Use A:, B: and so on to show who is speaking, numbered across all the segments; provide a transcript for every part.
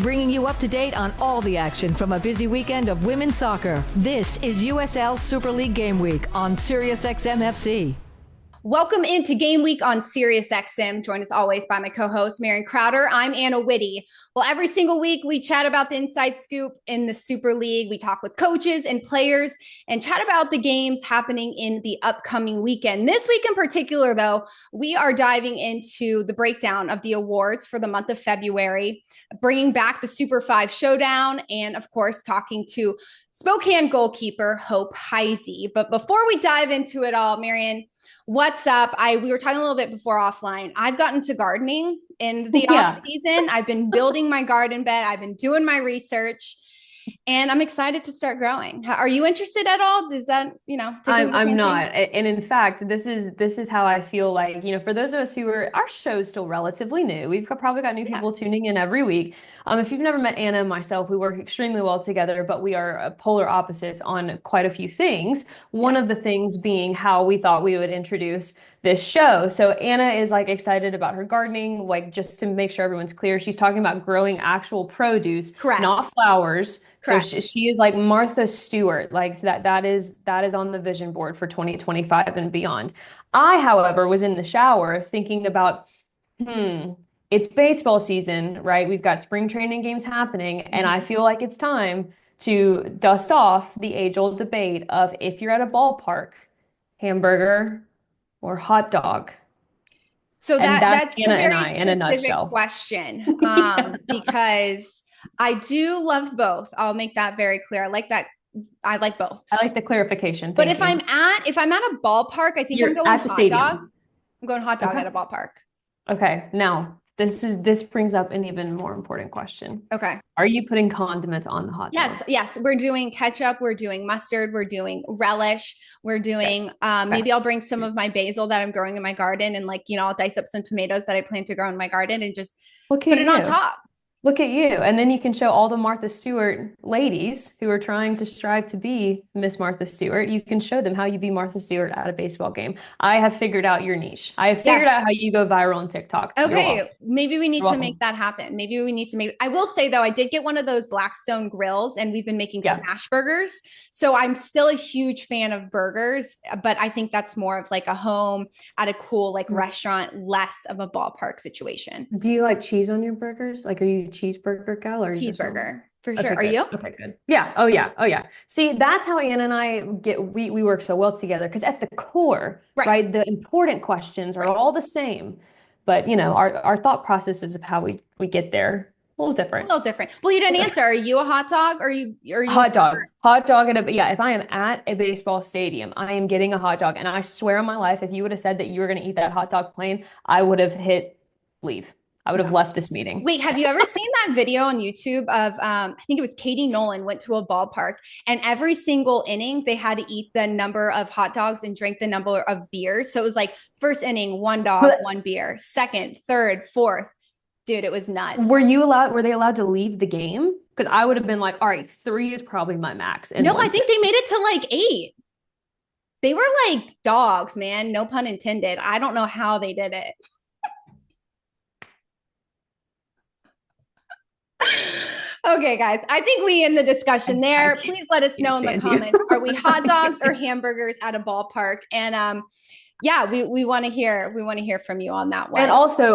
A: bringing you up to date on all the action from a busy weekend of women's soccer. This is USL Super League Game Week on SiriusXM FC.
B: Welcome into Game Week on SiriusXM. Joined as always by my co-host, Marion Crowder. I'm Anna Witte. Well, every single week we chat about the inside scoop in the Super League. We talk with coaches and players and chat about the games happening in the upcoming weekend. This week in particular, though, we are diving into the breakdown of the awards for the month of February, bringing back the Super 5 Showdown, and of course, talking to Spokane goalkeeper Hope Hisey. But before we dive into it all, Marion, what's up? We were talking a little bit before offline. I've gotten to gardening in the off season. I've been building my garden bed. I've been doing my research, and I'm excited to start growing. Are you interested at all? Is that,
C: I'm not. And in fact, this is how I feel like, for those of us our show's still relatively new. We've probably got new people tuning in every week. If you've never met Anna and myself, we work extremely well together, but we are polar opposites on quite a few things. One of the things being how we thought we would introduce this show. So Anna is excited about her gardening, just to make sure everyone's clear. She's talking about growing actual produce, not flowers. Correct. So she is like Martha Stewart, that is on the vision board for 2025 and beyond. I, however, was in the shower thinking about, it's baseball season, right? We've got spring training games happening, and I feel like it's time to dust off the age-old debate of if you're at a ballpark, hamburger or hot dog.
B: So that's
C: Anna
B: a very
C: and I in a nutshell
B: question, because I do love both. I'll make that very clear. I like that. I like both.
C: I like the clarification.
B: But if I'm at a ballpark, I think I'm going
C: at the
B: hot
C: stadium.
B: dog. I'm going hot dog at a ballpark.
C: Okay. Now this brings up an even more important question.
B: Okay.
C: Are you putting condiments on the hot dog?
B: Yes. We're doing ketchup. We're doing mustard. We're doing relish. We're doing, maybe I'll bring some of my basil that I'm growing in my garden, and I'll dice up some tomatoes that I plan to grow in my garden and just put it on top.
C: Look at you. And then you can show all the Martha Stewart ladies who are trying to strive to be Miss Martha Stewart. You can show them how you be Martha Stewart at a baseball game. I have figured out your niche. I have figured out how you go viral on TikTok.
B: Okay. Maybe we need to make that happen. I will say though, I did get one of those Blackstone grills, and we've been making smash burgers. So I'm still a huge fan of burgers, but I think that's more of a home at a cool restaurant, less of a ballpark situation.
C: Do you like cheese on your burgers? Are you cheeseburger gal or
B: cheeseburger for sure?
C: Okay,
B: are you?
C: Okay, good. Yeah. Oh yeah. See, that's how Anna and I we work so well together, because at the core, right, the important questions are all the same, but our thought processes of how we get there a little different.
B: Well, you didn't answer. Are you a hot dog or are you
C: hot dog? Hot dog if I am at a baseball stadium, I am getting a hot dog, and I swear on my life, if you would have said that you were going to eat that hot dog plain, I would have hit leave. I would have left this meeting.
B: Wait, have you ever seen that video on YouTube of, I think it was Katie Nolan went to a ballpark, and every single inning they had to eat the number of hot dogs and drink the number of beers. So it was first inning, 1 dog, 1 beer, second, third, fourth. Dude, it was nuts.
C: Were they allowed to leave the game? Because I would have been all right, 3 is probably my max.
B: No, I think they made it to 8. They were like dogs, man. No pun intended. I don't know how they did it. Okay, guys, I think we end the discussion there. Please let us know in the comments. Are we hot dogs or hamburgers at a ballpark? And we want to hear from you on that one.
C: And also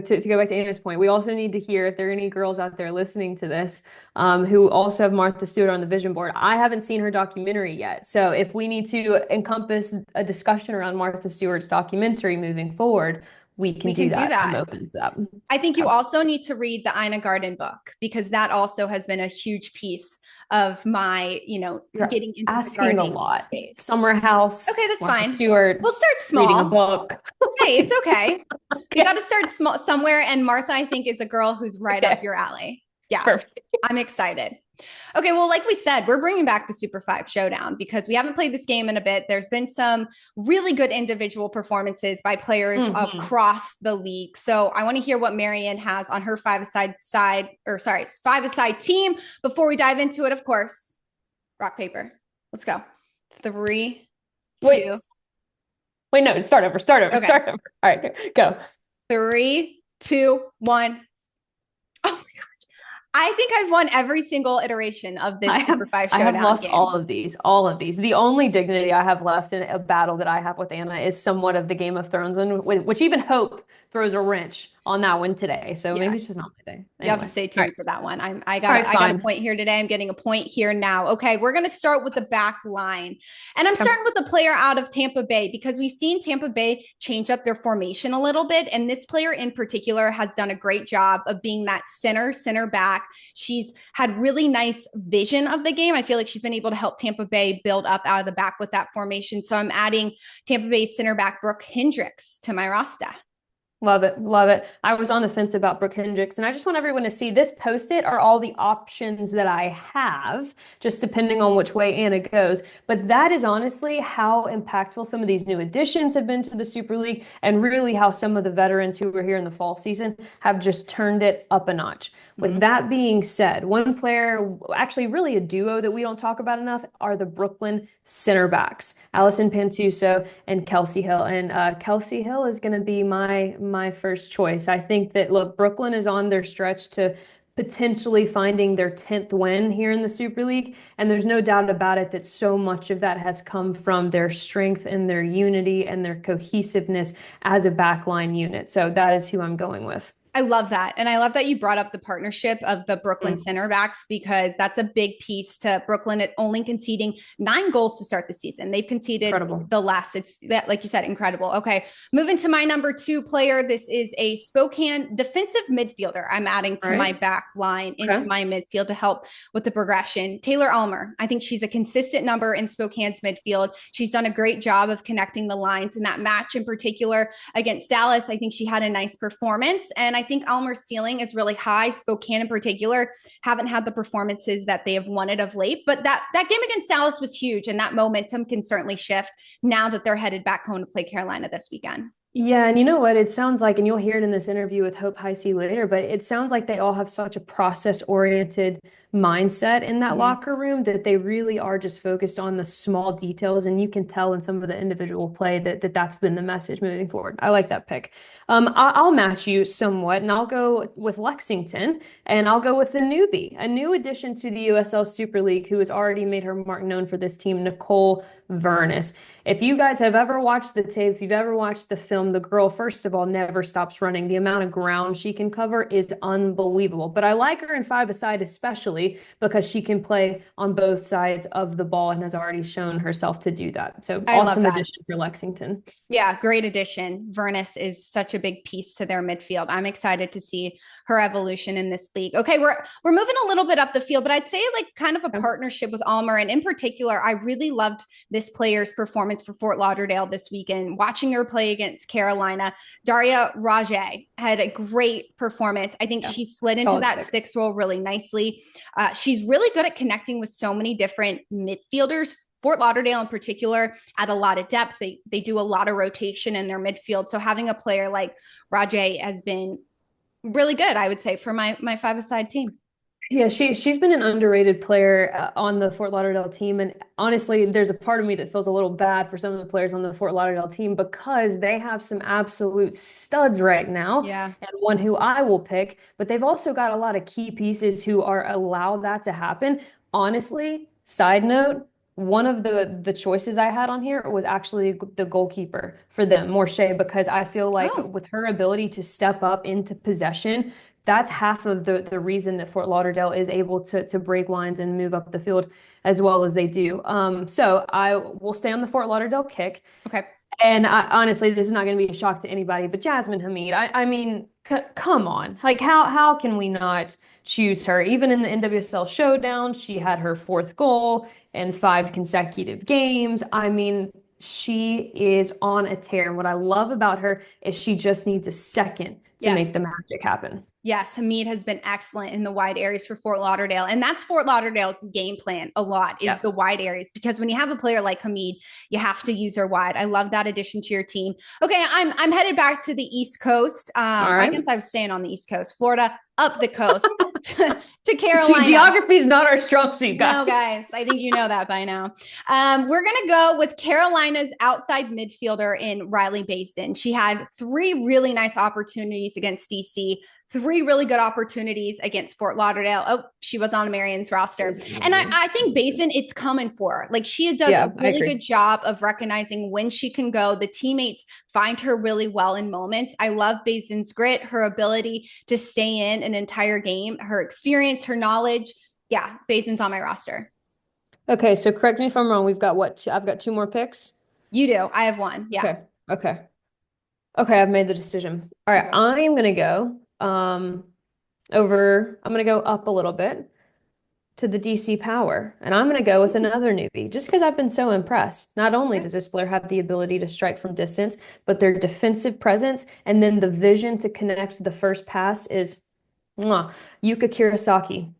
C: to go back to Anna's point, we also need to hear if there are any girls out there listening to this who also have Martha Stewart on the vision board. I haven't seen her documentary yet. So if we need to encompass a discussion around Martha Stewart's documentary moving forward, we can do that. I'm open to that.
B: I think you also need to read the Ina Garden book, because that also has been a huge piece of my, getting into
C: asking
B: the
C: a lot.
B: Space.
C: Summer house.
B: Okay, that's
C: Martha
B: fine.
C: Stewart.
B: We'll start small.
C: Reading a book.
B: Hey, it's okay. You got to start small somewhere. And Martha, I think, is a girl who's right up your alley. Yeah, perfect. I'm excited. Okay, well, like we said, we're bringing back the Super 5 Showdown because we haven't played this game in a bit. There's been some really good individual performances by players across the league. So I want to hear what Marion has on her five-a-side team. Before we dive into it, of course, rock, paper. Let's go. 3, 2.
C: Wait, no, start over. All right, go.
B: 3, 2, 1. Oh my gosh. I think I've won every single iteration of this Super 5
C: I
B: Showdown
C: have lost
B: game.
C: all of these. The only dignity I have left in a battle that I have with Anna is somewhat of the Game of Thrones one, which even Hope throws a wrench on that one today. So maybe it's just not my day.
B: You have to
C: Anyway.
B: stay tuned for that one. I
C: All right,
B: got a point here today. I'm getting a point here now. Okay, we're going to start with the back line. And I'm starting with a player out of Tampa Bay because we've seen Tampa Bay change up their formation a little bit. And this player in particular has done a great job of being that center back. She's had really nice vision of the game. I feel like she's been able to help Tampa Bay build up out of the back with that formation. So I'm adding Tampa Bay center back Brooke Hendricks to my roster.
C: Love it. Love it. I was on the fence about Brooke Hendricks, and I just want everyone to see this post-it are all the options that I have, just depending on which way Anna goes. But that is honestly how impactful some of these new additions have been to the Super League, and really how some of the veterans who were here in the fall season have just turned it up a notch. With that being said, one player, actually really a duo that we don't talk about enough, are the Brooklyn center backs, Allison Pantuso and Kelsey Hill. And Kelsey Hill is going to be my first choice. I think that, look, Brooklyn is on their stretch to potentially finding their 10th win here in the Super League. And there's no doubt about it that so much of that has come from their strength and their unity and their cohesiveness as a backline unit. So that is who I'm going with.
B: I love that. And I love that you brought up the partnership of the Brooklyn center backs, because that's a big piece to Brooklyn only conceding 9 goals to start the season. They've conceded the last. It's that, like you said, incredible. Okay. Moving to my number 2 player. This is a Spokane defensive midfielder. I'm adding to my back line into my midfield to help with the progression. Taylor Almer. I think she's a consistent number in Spokane's midfield. She's done a great job of connecting the lines in that match in particular against Dallas. I think she had a nice performance, and I think Almer's ceiling is really high. Spokane in particular haven't had the performances that they have wanted of late, but that game against Dallas was huge, and that momentum can certainly shift now that they're headed back home to play Carolina this weekend.
C: Yeah, and you know what? It sounds like, and you'll hear it in this interview with Hope Hisey later, but it sounds like they all have such a process-oriented mindset in that locker room that they really are just focused on the small details, and you can tell in some of the individual play that's been the message moving forward. I like that pick. I'll match you somewhat, and I'll go with Lexington, and I'll go with a newbie, a new addition to the USL Super League, who has already made her mark known for this team, Nicole Vernus. If you guys have ever watched the tape, if you've ever watched the film, the girl, first of all, never stops running. The amount of ground she can cover is unbelievable. But I like her in 5-a-side especially because she can play on both sides of the ball and has already shown herself to do that. So awesome addition for Lexington.
B: Yeah, great addition. Vernus is such a big piece to their midfield. I'm excited to see her evolution in this league. Okay, we're moving a little bit up the field, but I'd say like kind of a partnership with Almer. And in particular, I really loved this player's performance for Fort Lauderdale this weekend. Watching her play against Carolina, Daria Rajay had a great performance. I think she slid into that 6 role really nicely. She's really good at connecting with so many different midfielders. Fort Lauderdale in particular add a lot of depth. They do a lot of rotation in their midfield. So having a player like Rajay has been really good, I would say, for my 5-a-side team.
C: Yeah, she's been an underrated player on the Fort Lauderdale team. And honestly, there's a part of me that feels a little bad for some of the players on the Fort Lauderdale team because they have some absolute studs right now.
B: Yeah.
C: And one who I will pick, but they've also got a lot of key pieces who are allow that to happen. Honestly, side note, one of the choices I had on here was actually the goalkeeper for them, Morshea, because I feel like with her ability to step up into possession, that's half of the reason that Fort Lauderdale is able to break lines and move up the field as well as they do. So I will stay on the Fort Lauderdale kick.
B: Okay.
C: And honestly, this is not going to be a shock to anybody, but Jasmine Hamid, I mean, come on. Like, how can we not choose her? Even in the NWSL showdown, she had her 4th goal in 5 consecutive games. I mean, she is on a tear. And what I love about her is she just needs a second to make the magic happen.
B: Yes, Hamid has been excellent in the wide areas for Fort Lauderdale. And that's Fort Lauderdale's game plan a lot is the wide areas, because when you have a player like Hamid, you have to use her wide. I love that addition to your team. Okay, I'm headed back to the East Coast. I guess I was staying on the East Coast, Florida, up the coast to Carolina.
C: Geography is not our strong suit, guys.
B: No, guys, I think you know that by now. We're going to go with Carolina's outside midfielder in Riley Basin. She had 3 really nice opportunities against DC. 3 really good opportunities against Fort Lauderdale. Oh, she was on Marion's roster. And I think Basin, it's coming for her. Like, she does a really good job of recognizing when she can go. The teammates find her really well in moments. I love Basin's grit, her ability to stay in an entire game, her experience, her knowledge. Yeah, Basin's on my roster.
C: Okay, so correct me if I'm wrong. We've got what? I've got 2 more picks.
B: You do. I have 1. Yeah.
C: Okay. I've made the decision. All right, I am gonna go I'm gonna go up a little bit to the DC Power, and I'm gonna go with another newbie just because I've been so impressed. Not only does this player have the ability to strike from distance, but their defensive presence and then the vision to connect the first pass is Yuka Kirasaki.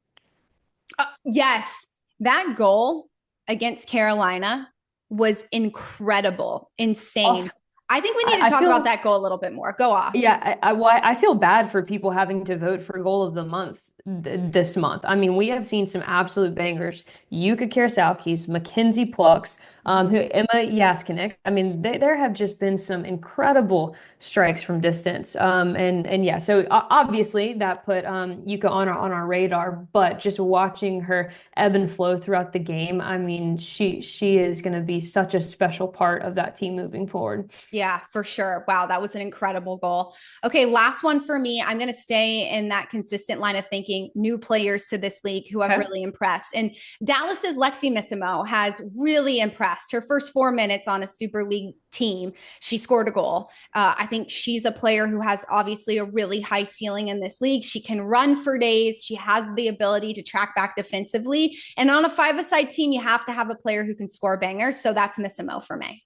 B: Yes, that goal against Carolina was incredible, insane. I think we need to talk about that goal a little bit more. Go off.
C: Yeah, I feel bad for people having to vote for goal of the month this month. I mean, we have seen some absolute bangers. Yuka Karasaki's, Mackenzie Plucks, Emma Yaskinik. I mean, there have just been some incredible strikes from distance. And yeah, so obviously that put Yuka on our radar, but just watching her ebb and flow throughout the game, I mean, she is going to be such a special part of that team moving forward.
B: Yeah, for sure. Wow, that was an incredible goal. Okay, last one for me. I'm going to stay in that consistent line of thinking, new players to this league who have really impressed. And Dallas's Lexi Missimo has really impressed. Her first 4 minutes on a Super League team, she scored a goal. I think she's a player who has obviously a really high ceiling in this league. She can run for days. She has the ability to track back defensively. And on a 5-a-side team, you have to have a player who can score bangers. So that's Missimo for me.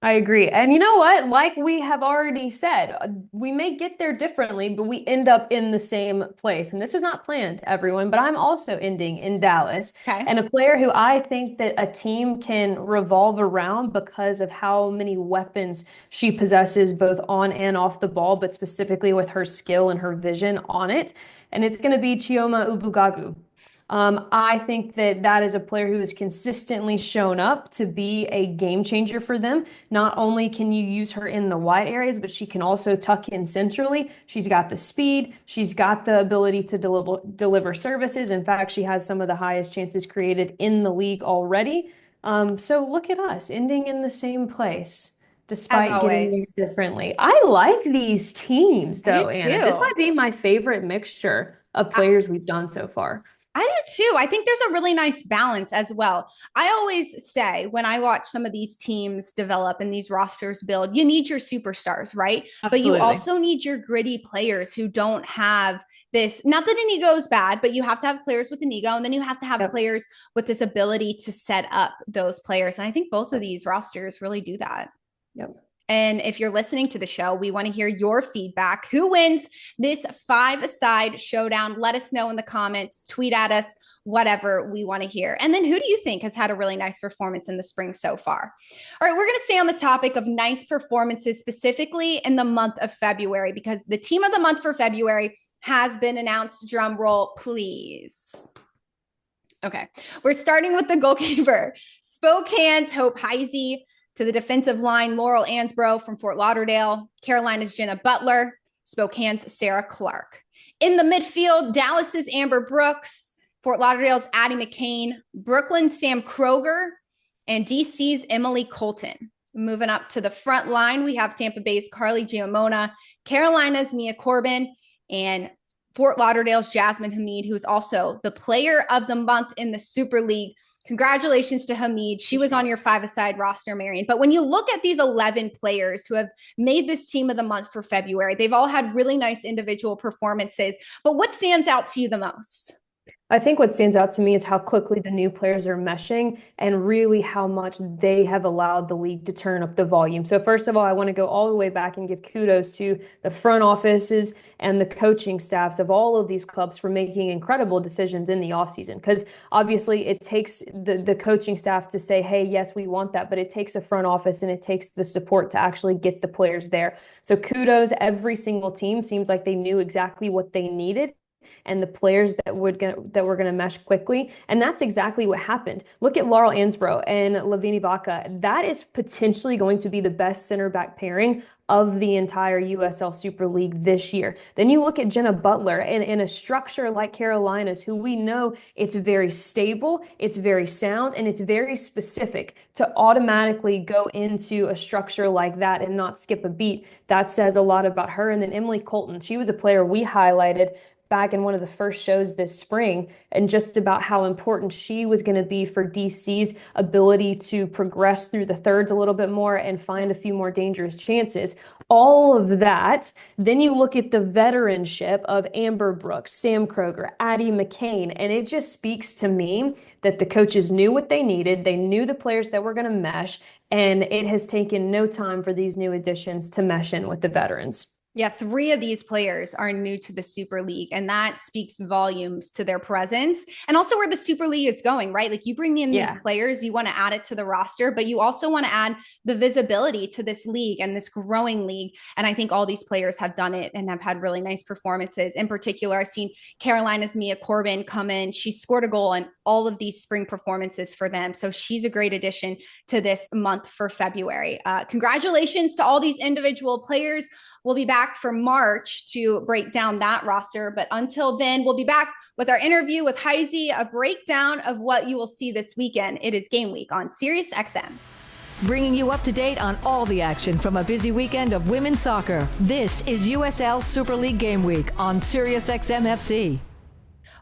C: I agree. And you know what? Like we have already said, we may get there differently, but we end up in the same place. And this was not planned, everyone, but I'm also ending in Dallas.
B: Okay.
C: And a player who I think that a team can revolve around because of how many weapons she possesses, both on and off the ball, but specifically with her skill and her vision on it. And it's going to be Chioma Ubugagu. I think that is a player who has consistently shown up to be a game changer for them. Not only can you use her in the wide areas, but she can also tuck in centrally. She's got the speed. She's got the ability to deliver services. In fact, she has some of the highest chances created in the league already. So look at us ending in the same place, despite getting there differently. I like these teams, though, Anna. This might be my favorite mixture of players we've done so far.
B: I do too. I think there's a really nice balance as well. I always say when I watch some of these teams develop and these rosters build, you need your superstars, right? Absolutely. But you also need your gritty players who don't have this, not that an ego is bad, but you have to have players with an ego, and then you have to have players with this ability to set up those players. And I think both of these rosters really do that.
C: Yep.
B: And if you're listening to the show, we want to hear your feedback. Who wins this 5-a-side showdown? Let us know in the comments, tweet at us, whatever we want to hear. And then who do you think has had a really nice performance in the spring so far? All right, we're going to stay on the topic of nice performances, specifically in the month of February, because the team of the month for February has been announced. Drum roll, please. Okay, we're starting with the goalkeeper. Spokane's Hope Hisey. To the defensive line, Laurel Ansbro from Fort Lauderdale, Carolina's Jenna Butler, Spokane's Sarah Clark. In the midfield, Dallas's Amber Brooks, Fort Lauderdale's Addie McCain, Brooklyn's Sam Kroger, and DC's Emily Colton. Moving up to the front line, we have Tampa Bay's Carly Giamona, Carolina's Mia Corbin, and Fort Lauderdale's Jasmine Hamid, who is also the player of the month in the Super League. Congratulations to Hamid. She was on your 5-a-side roster, Marion. But when you look at these 11 players who have made this team of the month for February, they've all had really nice individual performances. But what stands out to you the most?
C: I think what stands out to me is how quickly the new players are meshing and really how much they have allowed the league to turn up the volume. So first of all, I want to go all the way back and give kudos to the front offices and the coaching staffs of all of these clubs for making incredible decisions in the offseason. Because obviously it takes the coaching staff to say, hey, yes, we want that, but it takes a front office and it takes the support to actually get the players there. So kudos, every single team seems like they knew exactly what they needed and the players that were going to mesh quickly. And that's exactly what happened. Look at Laurel Ansbro and Lavini Vaca. That is potentially going to be the best center back pairing of the entire USL Super League this year. Then you look at Jenna Butler and in a structure like Carolina's, who we know it's very stable, it's very sound, and it's very specific. To automatically go into a structure like that and not skip a beat, that says a lot about her. And then Emily Colton, she was a player we highlighted back in one of the first shows this spring, and just about how important she was going to be for DC's ability to progress through the thirds a little bit more and find a few more dangerous chances. All of that. Then you look at the veteranship of Amber Brooks, Sam Kroger, Addie McCain, and it just speaks to me that the coaches knew what they needed. They knew the players that were going to mesh, and it has taken no time for these new additions to mesh in with the veterans.
B: Yeah, 3 of these players are new to the Super League, and that speaks volumes to their presence and also where the Super League is going, right? Like, you bring in these players, you want to add it to the roster, but you also want to add the visibility to this league and this growing league. And I think all these players have done it and have had really nice performances. In particular, I've seen Carolina's Mia Corbin come in. She scored a goal in all of these spring performances for them. So she's a great addition to this month for February. Congratulations to all these individual players. We'll be back for March to break down that roster. But until then, we'll be back with our interview with Hisey, a breakdown of what you will see this weekend. It is game week on SiriusXM.
A: Bringing you up to date on all the action from a busy weekend of women's soccer. This is USL Super League Game Week on SiriusXM FC.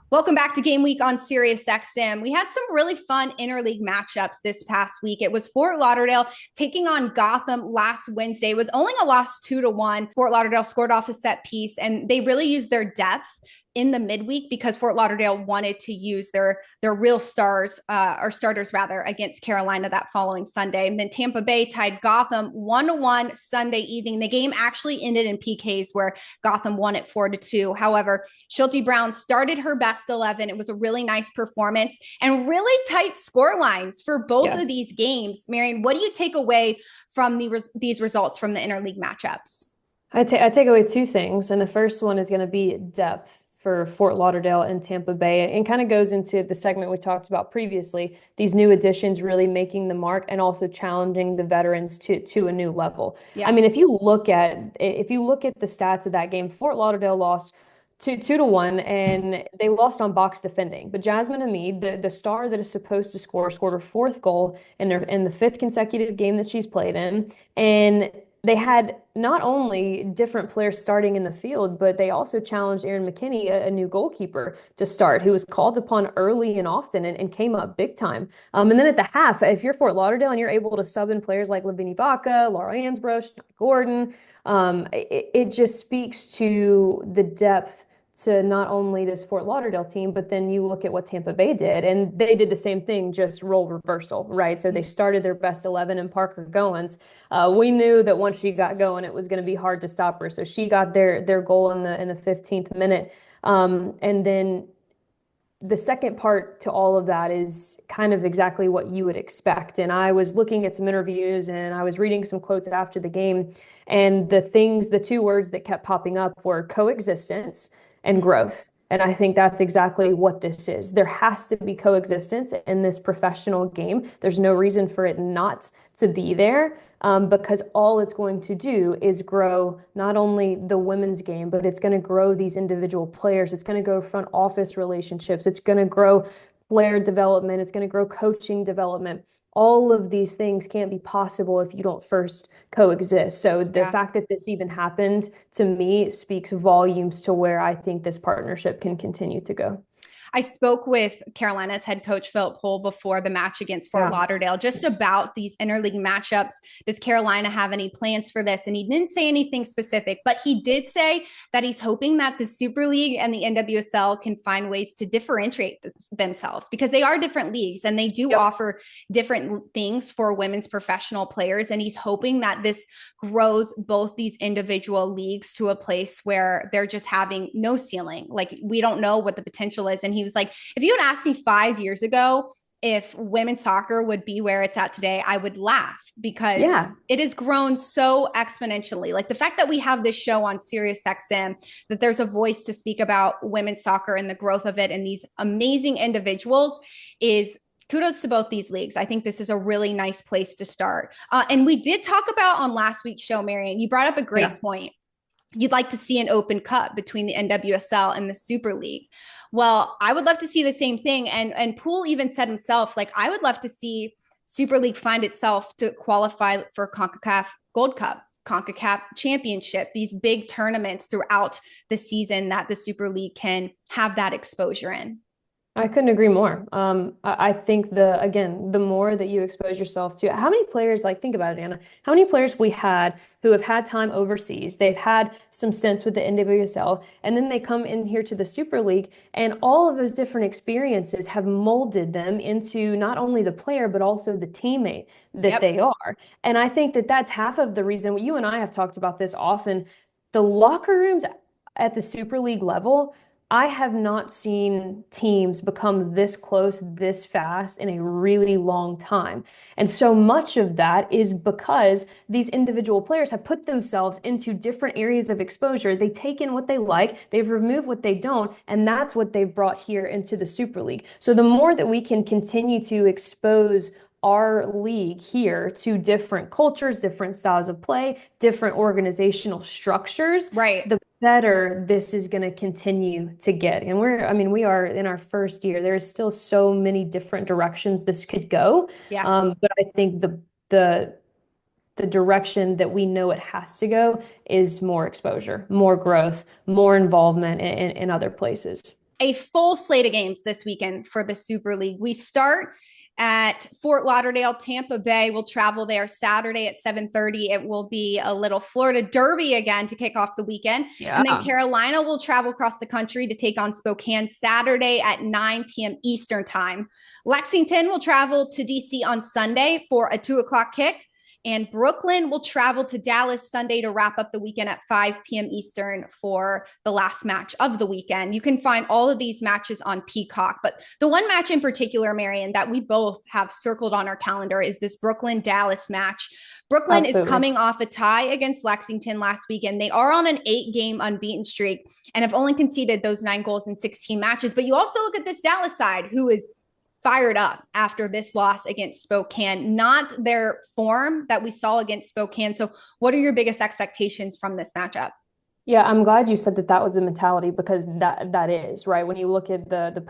B: Welcome back to Game Week on SiriusXM. We had some really fun interleague matchups this past week. It was Fort Lauderdale taking on Gotham last Wednesday. It was only a loss 2-1. Fort Lauderdale scored off a set piece, and they really used their depth in the midweek because Fort Lauderdale wanted to use their real stars or starters rather against Carolina that following Sunday. And then Tampa Bay tied Gotham 1-1 Sunday evening. The game actually ended in PKs where Gotham won it 4-2. However, Schulte Brown started her best 11. It was a really nice performance and really tight score lines for both of these games. Marion, what do you take away from these results from the interleague matchups?
C: I take away 2 things. And the first one is going to be depth for Fort Lauderdale and Tampa Bay, and kind of goes into the segment we talked about previously, these new additions really making the mark and also challenging the veterans to a new level. Yeah. I mean, if you look at the stats of that game, Fort Lauderdale lost 2-1, and they lost on box defending. But Jasmine Hamid, the star that is supposed to scored her 4th goal in the 5th consecutive game that she's played in, and they had not only different players starting in the field, but they also challenged Erin McKinney, a new goalkeeper, to start, who was called upon early and often and came up big time. And then at the half, if you're Fort Lauderdale and you're able to sub in players like Lavini Vaca, Laura Ansbro, Gordon, it just speaks to the depth to not only this Fort Lauderdale team, but then you look at what Tampa Bay did, and they did the same thing, just role reversal, right? So they started their best 11 in Parker Goins. We knew that once she got going, it was going to be hard to stop her. So she got their goal in the 15th minute. And then the second part to all of that is kind of exactly what you would expect. And I was looking at some interviews and I was reading some quotes after the game, and the 2 words that kept popping up were coexistence and growth. And I think that's exactly what this is. There has to be coexistence in this professional game. There's no reason for it not to be there, because all it's going to do is grow not only the women's game, but it's going to grow these individual players. It's going to grow front office relationships. It's going to grow player development. It's going to grow coaching development. All of these things can't be possible if you don't first coexist. So the fact that this even happened, to me, speaks volumes to where I think this partnership can continue to go.
B: I spoke with Carolina's head coach, Philip Hull, before the match against Fort Lauderdale, just about these interleague matchups. Does Carolina have any plans for this? And he didn't say anything specific, but he did say that he's hoping that the Super League and the NWSL can find ways to differentiate themselves, because they are different leagues and they do offer different things for women's professional players. And he's hoping that this grows both these individual leagues to a place where they're just having no ceiling. Like, we don't know what the potential is. And he was like, if you had asked me 5 years ago, if women's soccer would be where it's at today, I would laugh because
C: Yeah.
B: it has grown so exponentially. Like the fact that we have this show on SiriusXM, that there's a voice to speak about women's soccer and the growth of it and these amazing individuals is kudos to both these leagues. I think this is a really nice place to start. And we did talk about on last week's show, Marion, you brought up a great point. You'd like to see an open cup between the NWSL and the Super League. Well, I would love to see the same thing. And Poole even said himself, like, I would love to see Super League find itself to qualify for CONCACAF Gold Cup, CONCACAF Championship, these big tournaments throughout the season that the Super League can have that exposure in.
C: I couldn't agree more. I think the more that you expose yourself to, how many players, like, think about it, Anna, how many players we had who have had time overseas, they've had some stints with the NWSL, and then they come in here to the Super League, and all of those different experiences have molded them into not only the player, but also the teammate that they are. And I think that that's half of the reason. You and I have talked about this often. The locker rooms at the Super League level, I have not seen teams become this close, this fast in a really long time. And so much of that is because these individual players have put themselves into different areas of exposure. They take in what they like, they've removed what they don't, and that's what they've brought here into the Super League. So the more that we can continue to expose our league here to different cultures, different styles of play, different organizational structures, the better this is going to continue to get. And we are in our first year. There's still so many different directions this could go. But I think the direction that we know it has to go is more exposure, more growth, more involvement in other places.
B: A full slate of games this weekend for the Super League. We start at Fort Lauderdale. Tampa Bay will travel there Saturday at 7:30. It will be a little Florida Derby again to kick off the weekend. And then Carolina will travel across the country to take on Spokane Saturday at 9 p.m. Eastern time. Lexington will travel to DC on Sunday for a 2:00 kick. And Brooklyn will travel to Dallas Sunday to wrap up the weekend at 5 p.m. Eastern for the last match of the weekend. You can find all of these matches on Peacock, but the one match in particular, Marion, that we both have circled on our calendar is this Brooklyn-Dallas match. Brooklyn is coming off a tie against Lexington last weekend. They are on an 8-game unbeaten streak and have only conceded those 9 goals in 16 matches. But you also look at this Dallas side, who is fired up after this loss against Spokane, not their form that we saw against Spokane. So what are your biggest expectations from this matchup?
C: Yeah, I'm glad you said that was the mentality, because that is right. When you look at the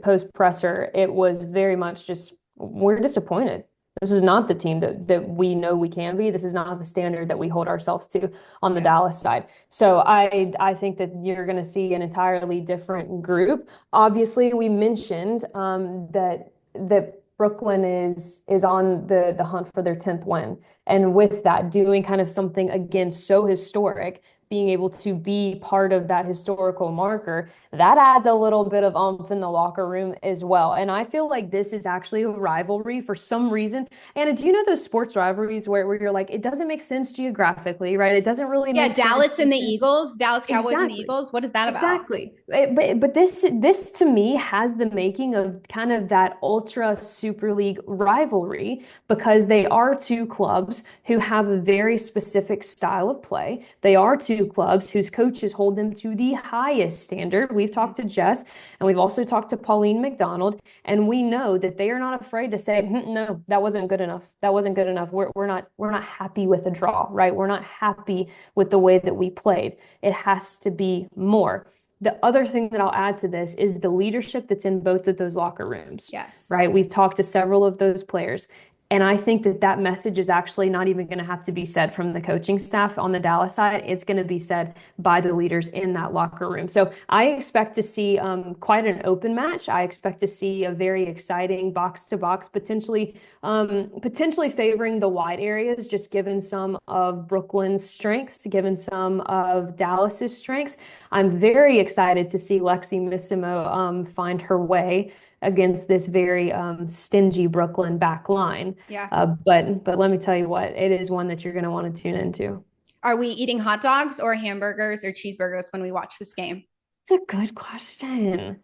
C: post presser, it was very much just, we're disappointed. This is not the team that we know we can be. This is not the standard that we hold ourselves to on the Dallas side. So I think that you're going to see an entirely different group. Obviously, we mentioned that Brooklyn is on the hunt for their 10th win. And with that, doing kind of something again so historic, being able to be part of that historical marker, that adds a little bit of oomph in the locker room as well. And I feel like this is actually a rivalry for some reason. Anna, do you know those sports rivalries where you're like, it doesn't make sense geographically, right? It doesn't really make sense.
B: Dallas and the Eagles, Dallas Cowboys and the Eagles. What is that about?
C: Exactly. But this to me has the making of kind of that ultra Super League rivalry, because they are two clubs who have a very specific style of play. They are two clubs whose coaches hold them to the highest standard. We've talked to Jess, and we've also talked to Pauline McDonald, and we know that they are not afraid to say, no, that wasn't good enough. That wasn't good enough. We're not happy with the draw, right? We're not happy with the way that we played. It has to be more. The other thing that I'll add to this is the leadership that's in both of those locker rooms.
B: Yes.
C: Right? We've talked to several of those players. And I think that message is actually not even going to have to be said from the coaching staff on the Dallas side. It's going to be said by the leaders in that locker room. So I expect to see quite an open match. I expect to see a very exciting box-to-box, potentially favoring the wide areas, just given some of Brooklyn's strengths, given some of Dallas's strengths. I'm very excited to see Lexi Missimo find her way against this very stingy Brooklyn back line. But let me tell you what, it is one that you're going to want to tune into.
B: Are we eating hot dogs or hamburgers or cheeseburgers when we watch this game?
C: It's a good question.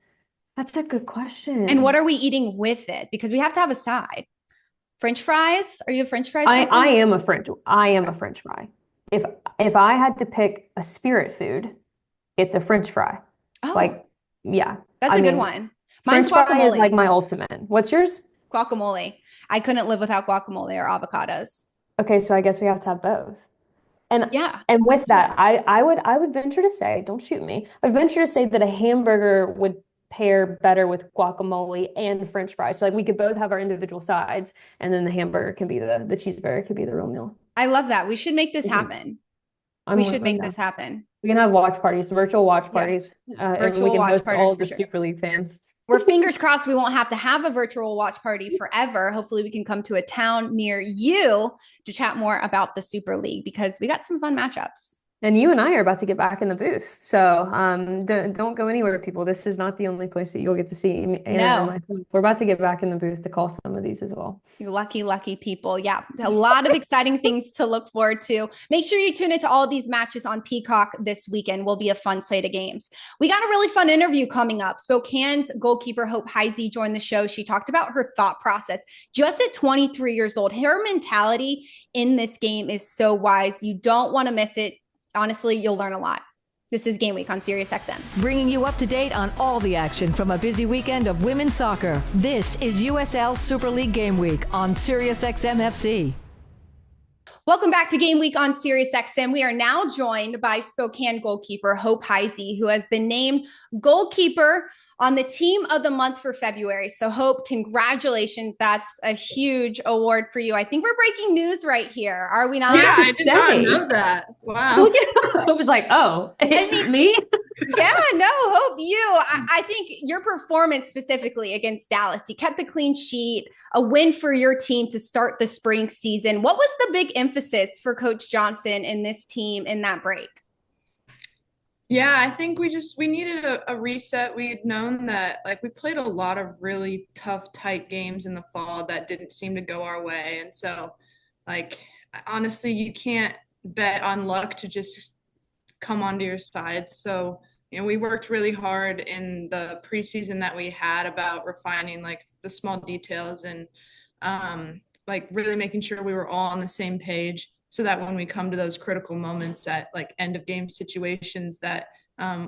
C: That's a good question.
B: And what are we eating with it? Because we have to have a side. French fries? Are you a French fries person?
C: I am a French fry. If I had to pick a spirit food, it's a French fry.
B: Oh,
C: Like, yeah.
B: that's a good one.
C: French
B: Mine's
C: fry is
B: guacamole.
C: like my ultimate. What's yours?
B: Guacamole. I couldn't live without guacamole or avocados.
C: Okay, so I guess we have to have both. And
B: Yeah.
C: and with that, I would venture to say, don't shoot me. I'd venture to say that a hamburger would pair better with guacamole and French fries. So like we could both have our individual sides, and then the hamburger can be the cheeseburger could be the real meal.
B: I love that. We should make this happen. We should make this happen.
C: We can have watch parties, virtual watch
B: Yeah.
C: parties, and
B: Virtual
C: we can
B: watch
C: host
B: parties
C: all of
B: for
C: the
B: sure.
C: Super League fans.
B: We're fingers crossed we won't have to have a virtual watch party forever. Hopefully we can come to a town near you to chat more about the Super League because we got some fun matchups.
C: And you and I are about to get back in the booth. So don't go anywhere, people. This is not the only place that you'll get to see me.
B: No.
C: We're about to get back in the booth to call some of these as well.
B: You lucky, lucky people. Yeah, a lot of exciting things to look forward to. Make sure you tune into all of these matches on Peacock this weekend. Will be a fun slate of games. We got a really fun interview coming up. Spokane's goalkeeper, Hope Hisey, joined the show. She talked about her thought process just at 23 years old. Her mentality in this game is so wise. You don't want to miss it. Honestly, you'll learn a lot. This is Game Week on SiriusXM.
A: Bringing you up to date on all the action from a busy weekend of women's soccer. This is USL Super League Game Week on SiriusXM FC.
B: Welcome back to Game Week on SiriusXM. We are now joined by Spokane goalkeeper Hope Hisey, who has been named goalkeeper on the team of the month for February. So Hope, congratulations. That's a huge award for you. I think we're breaking news right here. Are we not?
D: Yeah, I did not know that. Wow.
C: It was like, oh, me?
B: Yeah, no, Hope, you. I think your performance specifically against Dallas, you kept the clean sheet, a win for your team to start the spring season. What was the big emphasis for Coach Johnson and this team in that break?
D: Yeah, I think we needed a reset. We had known that we played a lot of really tough, tight games in the fall that didn't seem to go our way. And so honestly, you can't bet on luck to just come onto your side. So, we worked really hard in the preseason that we had about refining the small details and really making sure we were all on the same page, so that when we come to those critical moments at end of game situations that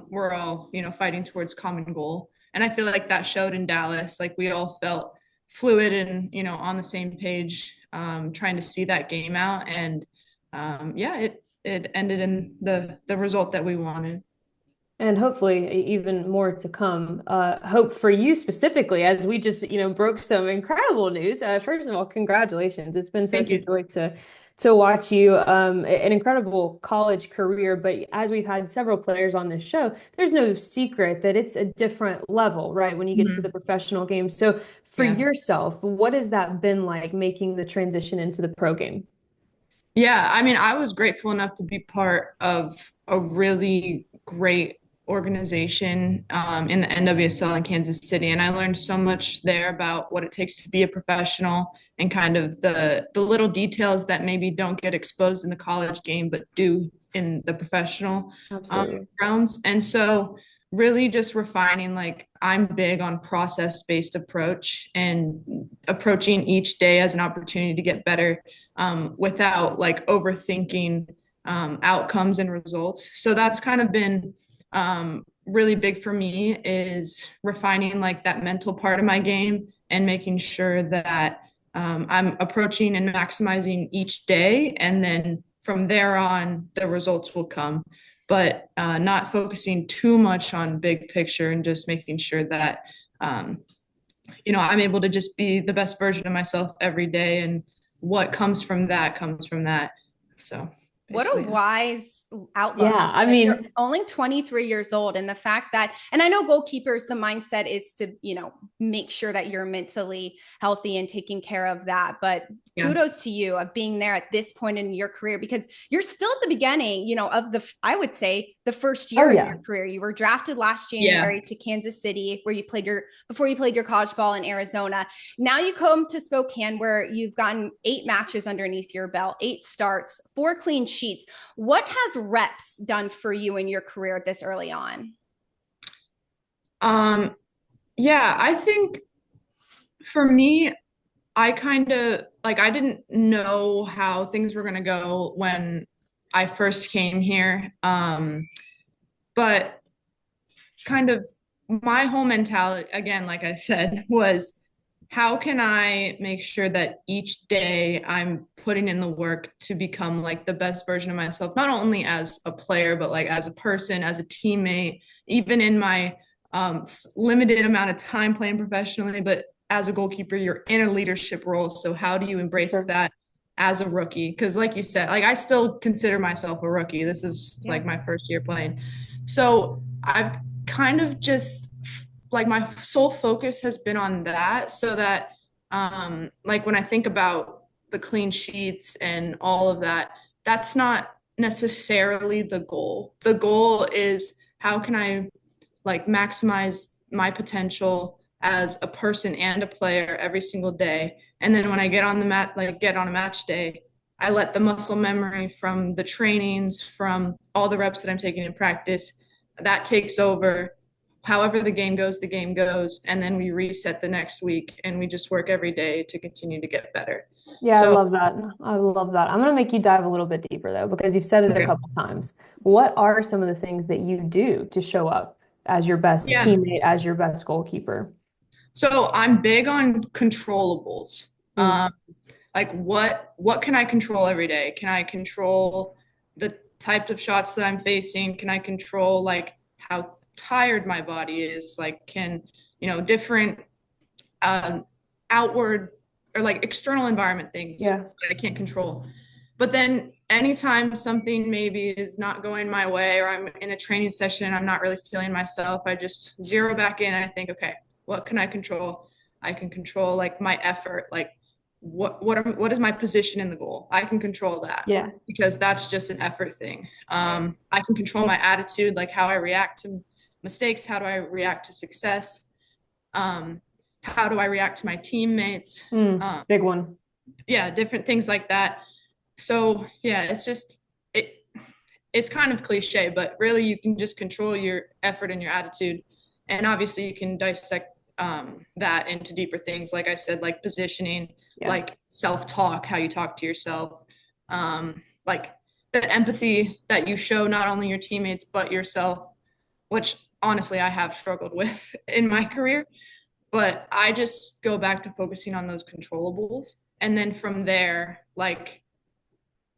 D: we're all, fighting towards common goal. And I feel like that showed in Dallas. We all felt fluid and, on the same page, trying to see that game out. And it ended in the result that we wanted.
C: And hopefully even more to come. Hope for you specifically, as we just, broke some incredible news. First of all, congratulations. It's been such a joy to watch you, an incredible college career. But as we've had several players on this show, there's no secret that it's a different level, right? When you get to the professional game. So for yourself, what has that been like making the transition into the pro game?
D: Yeah, I was grateful enough to be part of a really great organization in the NWSL in Kansas City. And I learned so much there about what it takes to be a professional and kind of the little details that maybe don't get exposed in the college game, but do in the professional realms. And so really just refining, I'm big on process-based approach and approaching each day as an opportunity to get better without overthinking outcomes and results. So that's kind of been really big for me, is refining that mental part of my game and making sure that I'm approaching and maximizing each day. And then from there on, the results will come, but not focusing too much on big picture and just making sure that, I'm able to just be the best version of myself every day. And what comes from that comes from that. So
B: what a wise outlook.
C: Yeah,
B: you're only 23 years old, and the fact that, and I know goalkeepers, the mindset is to, make sure that you're mentally healthy and taking care of that. But kudos to you of being there at this point in your career, because you're still at the beginning, of I would say the first year of your career. You were drafted last January to Kansas City, where before you played your college ball in Arizona. Now you come to Spokane, where you've gotten 8 matches underneath your belt, 8 starts, 4 clean sheets. What has reps done for you in your career this early on?
D: Yeah, I think for me, I kind of like I didn't know how things were going to go when I first came here. But kind of my whole mentality, again, like I said, was how can I make sure that each day I'm putting in the work to become like the best version of myself, not only as a player, but like as a person, as a teammate, even in my limited amount of time playing professionally, but as a goalkeeper, you're in a leadership role. So how do you embrace
C: Sure.
D: that as a rookie? Because like you said, like I still consider myself a rookie. This is like my first year playing. So I've kind of just like my sole focus has been on that so that like when I think about the clean sheets and all of that, that's not necessarily the goal. The goal is how can I like maximize my potential as a person and a player every single day. And then when I get on the mat, like get on a match day, I let the muscle memory from the trainings, from all the reps that I'm taking in practice, that takes over. However the game goes, and then we reset the next week and we just work every day to continue to get better.
C: Yeah, I
D: So,
C: love that. I love that. I'm going to make you dive a little bit deeper though, because you've said it a
D: okay.
C: couple times. What are some of the things that you do to show up as your best
D: Yeah.
C: teammate, as your best goalkeeper?
D: So I'm big on controllables.
C: Mm.
D: Like what can I control every day? Can I control the types of shots that I'm facing? Can I control like how tired my body is? Like can, different um, outward or like external environment things
C: Yeah.
D: that I can't control. But then anytime something maybe is not going my way or I'm in a training session and I'm not really feeling myself, I just zero back in and I think, okay, what can I control? I can control like my effort, like what is my position in the goal? I can control that
C: Yeah.
D: because that's just an effort thing. I can control my attitude, like how I react to mistakes, how do I react to success, um, how do I react to my teammates,
C: Big one.
D: yeah, different things like that. So yeah, it it's kind of cliche, but really you can just control your effort and your attitude, and obviously you can dissect that into deeper things. Like I said, like positioning,
C: Yeah.
D: like self-talk, how you talk to yourself, like the empathy that you show not only your teammates but yourself, which honestly I have struggled with in my career. But I just go back to focusing on those controllables, and then from there, like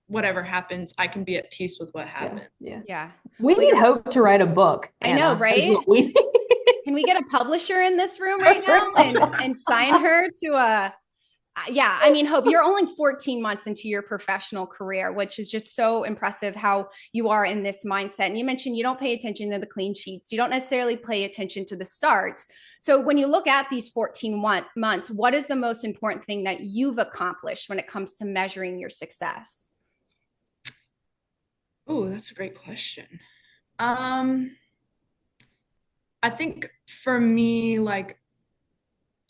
D: whatever happens, I can be at peace with what happens.
C: Yeah.
B: Yeah.
C: We
B: Well,
C: need Hope to write a book,
B: I know,
C: Anna, is
B: right?
C: what we
B: Can we get a publisher in this room right now and sign her to a yeah, I mean, Hope, you're only 14 months into your professional career, which is just so impressive how you are in this mindset. And you mentioned you don't pay attention to the clean sheets. You don't necessarily pay attention to the starts. So when you look at these 14 months, what is the most important thing that you've accomplished when it comes to measuring your success?
D: Oh, that's a great question. I think for me, like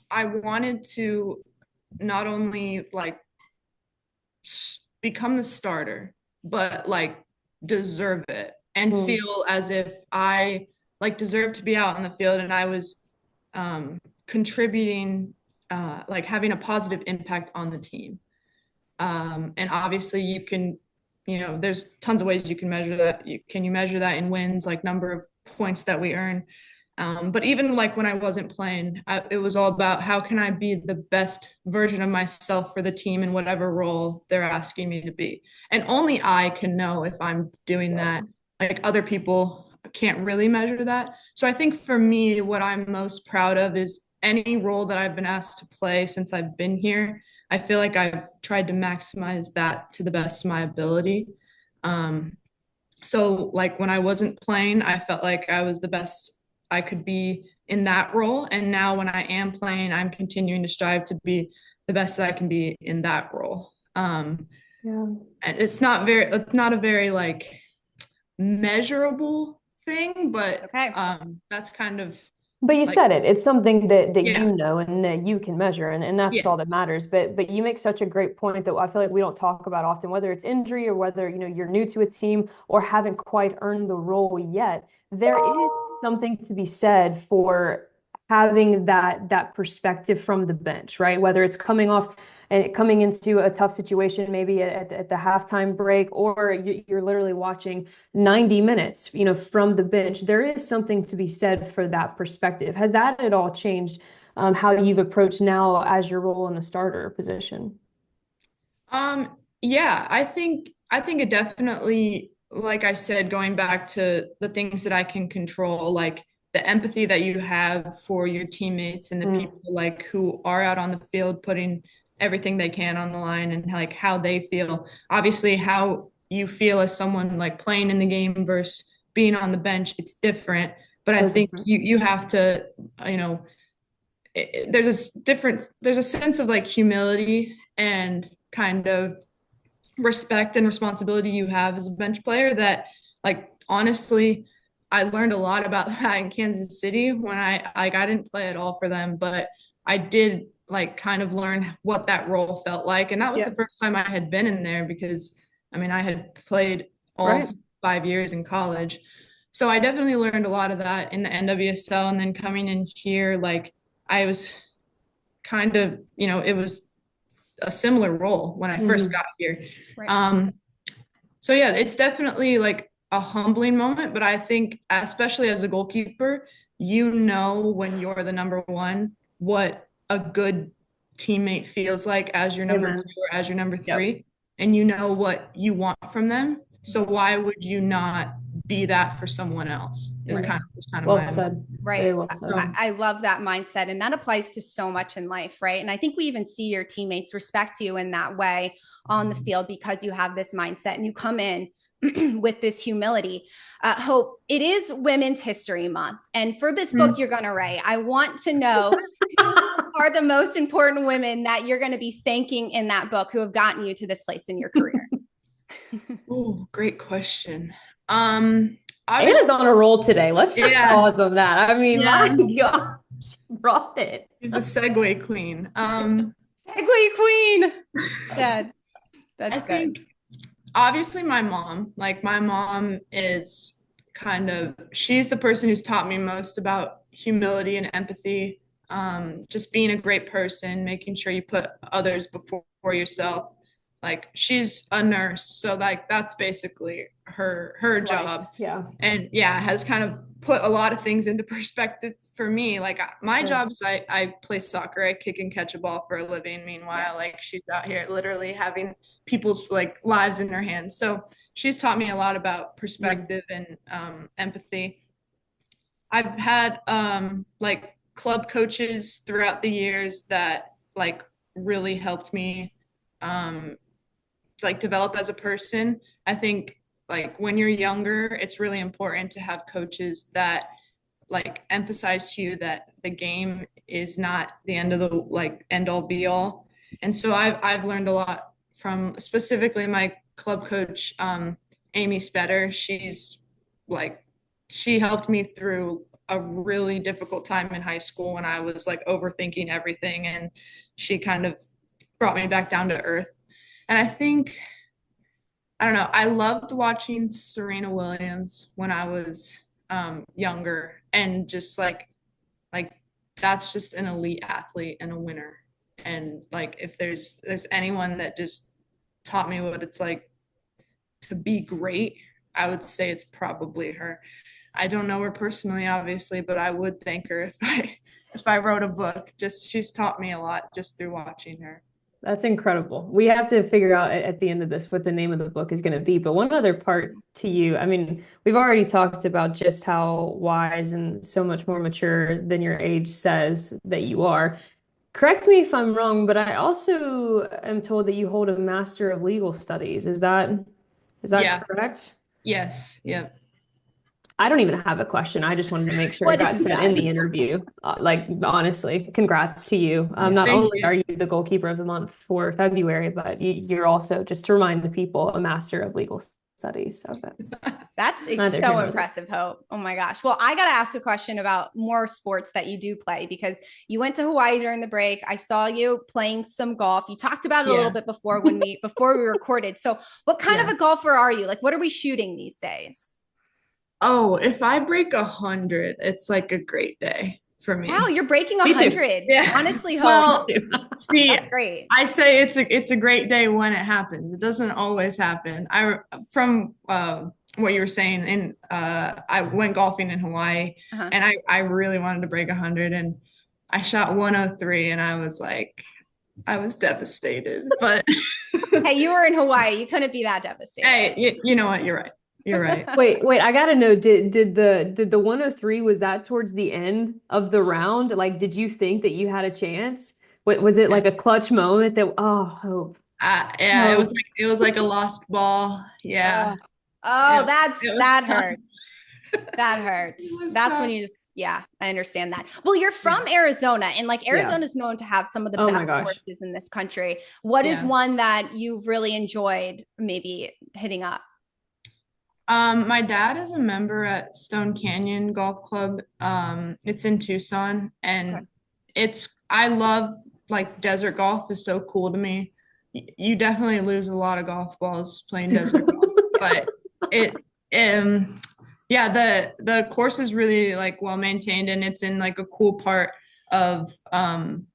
D: I wanted to not only like become the starter, but like deserve it and feel as if I like deserve to be out on the field and I was contributing, like having a positive impact on the team. And obviously you can, there's tons of ways you can measure that. You measure that in wins, like number of points that we earn. But even like when I wasn't playing, it was all about how can I be the best version of myself for the team in whatever role they're asking me to be. And only I can know if I'm doing that. Like other people can't really measure that. So I think for me, what I'm most proud of is any role that I've been asked to play since I've been here. I feel like I've tried to maximize that to the best of my ability. So like when I wasn't playing, I felt like I was the best I could be in that role. And now when I am playing, I'm continuing to strive to be the best that I can be in that role.
C: Yeah.
D: And it's not a very like measurable thing, but
B: Okay.
D: that's kind of
C: But you
D: like,
C: said it. It's something that
D: yeah,
C: you know and that you can measure, and that's all that
D: yes.
C: matters. But you make such a great point that I feel like we don't talk about often, whether it's injury or whether you're new to a team or haven't quite earned the role yet. There is something to be said for having that perspective from the bench, right? Whether it's coming into a tough situation, maybe at the halftime break, or you're literally watching 90 minutes, from the bench. There is something to be said for that perspective. Has that at all changed how you've approached now as your role in the starter position?
D: Yeah, I think it definitely, like I said, going back to the things that I can control, like the empathy that you have for your teammates and the people like who are out on the field putting everything they can on the line, and like how they feel. Obviously, how you feel as someone like playing in the game versus being on the bench, it's different. But I think you have to, there's a sense of like humility and kind of respect and responsibility you have as a bench player that, like, honestly, I learned a lot about that in Kansas City when I didn't play at all for them, but I did like kind of learn what that role felt like. And that was the first time I had been in there, because I mean, I had played all 5 years in college. So I definitely learned a lot of that in the NWSL. And then coming in here, like I was kind of, it was a similar role when I first got here. So yeah, it's definitely like a humbling moment, but I think especially as a goalkeeper, when you're the number one, what a good teammate feels like as your number two or as your number three, and you know what you want from them. So why would you not be that for someone else? Is kind of
C: well
D: my
C: said.
B: Right.
C: Well said.
B: I love that mindset. And that applies to so much in life, right? And I think we even see your teammates respect you in that way on the field because you have this mindset and you come in with this humility. Hope, it is Women's History Month. And for this book you're going to write, I want to know who are the most important women that you're going to be thanking in that book who have gotten you to this place in your career?
D: Oh, great question.
C: Anna's on a roll today. Let's just pause on that. I mean, my gosh, she brought it.
D: She's a segue queen.
B: Segue queen. That's
D: I
B: good.
D: think obviously my mom is she's the person who's taught me most about humility and empathy, just being a great person, making sure you put others before yourself. Like, she's a nurse, so like that's basically her job. And has kind of put a lot of things into perspective for me. Like, my job is I play soccer, I kick and catch a ball for a living. Meanwhile, like, she's out here literally having people's like lives in her hands. So she's taught me a lot about perspective and empathy. I've had like club coaches throughout the years that like really helped me like develop as a person. I think like when you're younger, it's really important to have coaches that like emphasize to you that the game is not the end of the like end all be all. And so I've learned a lot from specifically my club coach, Amy Spetter. She helped me through a really difficult time in high school when I was like overthinking everything, and she kind of brought me back down to earth. And I don't know, I loved watching Serena Williams when I was younger, and just like that's just an elite athlete and a winner. And like, if there's anyone that just taught me what it's like to be great, I would say it's probably her. I don't know her personally, obviously, but I would thank her if I wrote a book. Just, she's taught me a lot just through watching her.
C: That's incredible. We have to figure out at the end of this what the name of the book is going to be. But one other part to you, I mean, we've already talked about just how wise and so much more mature than your age says that you are. Correct me if I'm wrong, but I also am told that you hold a Master of Legal Studies. Is that correct?
D: Yes. Yep.
C: I don't even have a question. I just wanted to make sure it got said in the interview. Like, honestly, congrats to you. Not only are you the goalkeeper of the month for February, but you're also, just to remind the people, a Master of Legal Studies. So
B: that's so impressive, Hope. Oh my gosh. Well, I got to ask a question about more sports that you do play, because you went to Hawaii during the break. I saw you playing some golf. You talked about it a little bit before we recorded. So what kind of a golfer are you? Like, what are we shooting these days?
D: Oh, if I break 100, it's like a great day. for me.
B: Wow, you're breaking
C: Me too.
B: 100.
D: Yeah.
B: Honestly, Hope.
D: Well, see,
B: That's great.
D: I say it's a great day when it happens. It doesn't always happen. From what you were saying, and I went golfing in Hawaii, and I really wanted to break 100, and I shot 103, and I was devastated. But
B: hey, you were in Hawaii. You couldn't be that devastated.
D: Hey, you know what? You're right. You're right.
C: Wait, I gotta know, did the 103, was that towards the end of the round? Like, did you think that you had a chance? Was it like a clutch moment that, Hope?
D: Yeah, Hope. It was like a lost ball. Yeah.
B: That hurts. That hurts. That's
D: tough.
B: When you just, I understand that. Well, you're from Arizona, and like Arizona is known to have some of the best courses in this country. What is one that you've really enjoyed maybe hitting up?
D: My dad is a member at Stone Canyon Golf Club. It's in Tucson, and I love like desert golf is so cool to me. You definitely lose a lot of golf balls playing desert golf, but the course is really like well maintained, and it's in like a cool part of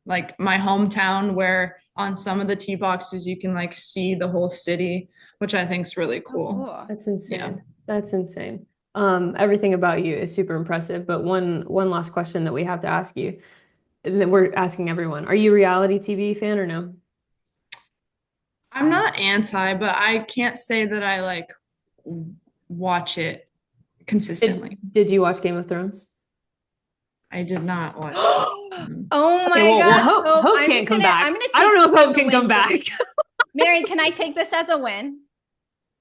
D: like my hometown where on some of the tee boxes you can like see the whole city, which I think is really cool.
C: That's insane. Yeah. That's insane. Everything about you is super impressive, but one last question that we have to ask you, and that we're asking everyone: are you a reality TV fan or no?
D: I'm not anti, but I can't say that I like watch it consistently.
C: Did you watch Game of Thrones?
D: I did not watch.
B: Oh my gosh!
C: Well, Hope can't come back. I don't know if Hope can come back.
B: Marion, can I take this as a win?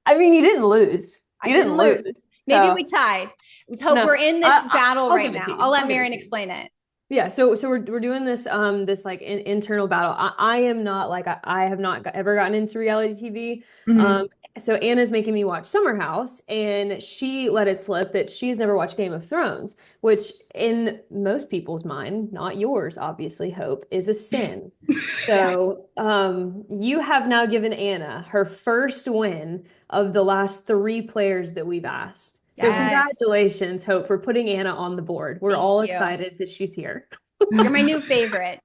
C: I mean, you didn't lose. You didn't lose.
B: Maybe we tied. We hope we're in this battle right now. I'll let Marion explain it.
C: Yeah, so we're doing this this like internal battle. I am not like I have not ever gotten into reality TV.
B: Mm-hmm.
C: So Anna's making me watch Summer House, and she let it slip that she's never watched Game of Thrones, which in most people's mind, not yours, obviously, Hope, is a sin. So you have now given Anna her first win of the last 3 players that we've asked. So congratulations, Hope, for putting Anna on the board. We're all excited that she's here.
B: You're my new favorite.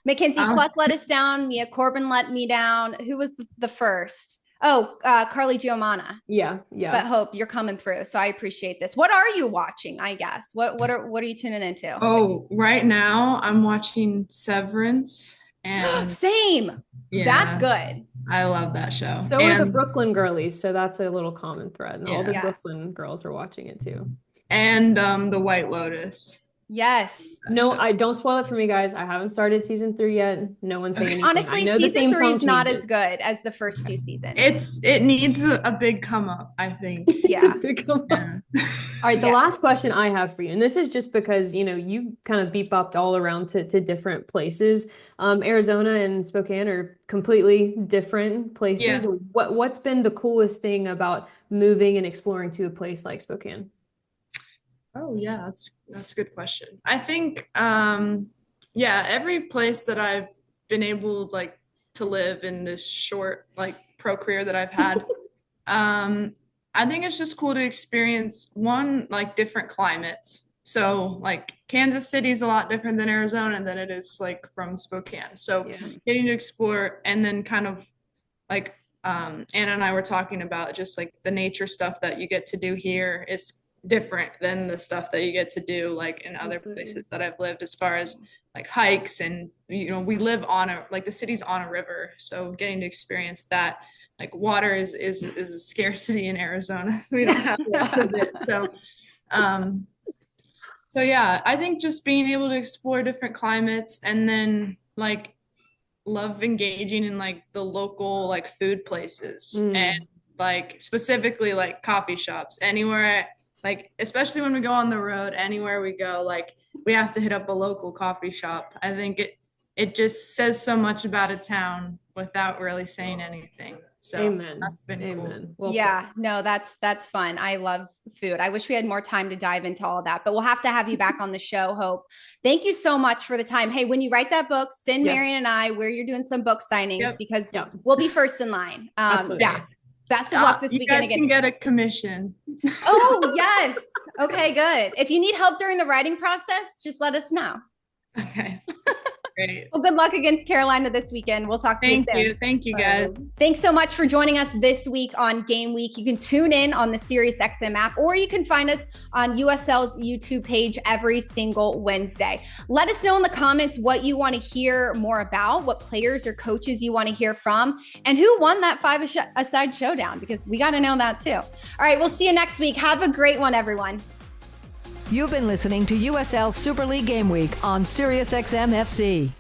B: Mackenzie Cluck let us down. Mia Corbin let me down. Who was the first? Oh, Carly Giomana.
C: Yeah.
B: But Hope, you're coming through, so I appreciate this. What are you watching? I guess what are you tuning into?
D: Oh, right now I'm watching Severance, and
B: same. Yeah, that's good.
D: I love that show.
C: So are the Brooklyn girlies. So that's a little common thread, and all the Brooklyn girls are watching it too.
D: And the White Lotus.
B: Yes.
C: No, I don't spoil it for me, guys. I haven't started season 3 yet. No one's saying anything.
B: Honestly, season 3 is not as good as the first 2 seasons.
D: It needs a big come up, I think.
B: Yeah.
C: All right, the last question I have for you, and this is just because you kind of bopped all around to different places. Arizona and Spokane are completely different places. Yeah. What's been the coolest thing about moving and exploring to a place like Spokane?
D: Oh yeah, that's a good question. I think every place that I've been able like to live in this short like pro career that I've had, I think it's just cool to experience like different climates. So like Kansas City is a lot different than Arizona than it is like from Spokane. So getting to explore, and then kind of like Anna and I were talking about just like the nature stuff that you get to do here is different than the stuff that you get to do like in other places that I've lived, as far as like hikes, and we live on the city's on a river, so getting to experience that, like water is a scarcity in Arizona. We don't have a lot of it. So yeah, I think just being able to explore different climates, and then like love engaging in like the local like food places, and like specifically like coffee shops anywhere. Like, especially when we go on the road, anywhere we go, like we have to hit up a local coffee shop. I think it just says so much about a town without really saying anything. So
C: Amen.
D: That's been cool.
B: Well, no, that's fun. I love food. I wish we had more time to dive into all of that, but we'll have to have you back on the show, Hope. Thank you so much for the time. Hey, when you write that book, send Marion and I where you're doing some book signings, because we'll be first in line.
C: Absolutely.
B: Yeah. Best of luck this weekend.
D: You guys can get a commission.
B: Oh, yes. Okay, good. If you need help during the writing process, just let us know.
D: Okay. Great.
B: Well, good luck against Carolina this weekend. We'll talk to you soon.
D: Thank you, guys.
B: Thanks so much for joining us this week on Game Week. You can tune in on the SiriusXM app, or you can find us on USL's YouTube page every single Wednesday. Let us know in the comments what you want to hear more about, what players or coaches you want to hear from, and who won that five-a-side showdown, because we got to know that too. All right, we'll see you next week. Have a great one, everyone.
A: You've been listening to USL Super League Game Week on SiriusXM FC.